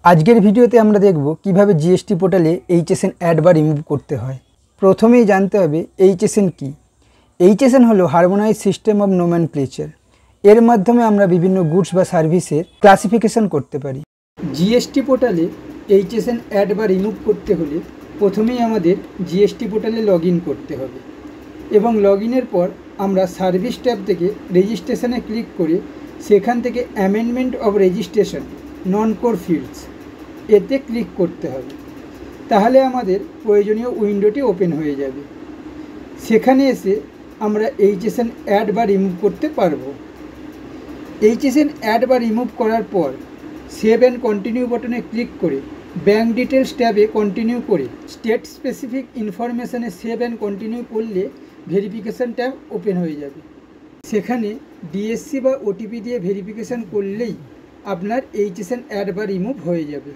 আজকের ভিডিওতে আমরা দেখব কিভাবে জিএসটি পোর্টালে এইচএসএন অ্যাড বা রিমুভ করতে হয়। প্রথমেই জানতে হবে এইচএসএন কি। এইচএসএন হলো হারমোনাইজ সিস্টেম অফ নোমেনক্লেচার। এর মাধ্যমে আমরা বিভিন্ন গুডস বা সার্ভিসের ক্লাসিফিকেশন করতে পারি। জিএসটি পোর্টালে এইচএসএন অ্যাড বা রিমুভ করতে হলে প্রথমেই আমাদের জিএসটি পোর্টালে লগ ইন করতে হবে এবং লগ ইনের পর আমরা সার্ভিস ট্যাব থেকে রেজিস্ট্রেশনে ক্লিক করে সেখান থেকে amendment of registration non core fields এতে ক্লিক করতে হবে। তাহলে আমাদের প্রয়োজনীয় উইন্ডোটি ওপেন হয়ে যাবে। সেখানে এসে আমরা এইচএসএন অ্যাড বা রিমুভ করতে পারবো। এইচএসএন অ্যাড বা রিমুভ করার পর সেভ অ্যান্ড কন্টিনিউ বাটনে ক্লিক করে ব্যাঙ্ক ডিটেলস ট্যাবে কন্টিনিউ করে স্টেট স্পেসিফিক ইনফরমেশানে সেভ অ্যান্ড কন্টিনিউ করলে ভেরিফিকেশান ট্যাব ওপেন হয়ে যাবে। সেখানে ডিএসসি বা ওটিপি দিয়ে ভেরিফিকেশান করলেই আপনার এইচএসএন অ্যাড বা রিমুভ হয়ে যাবে।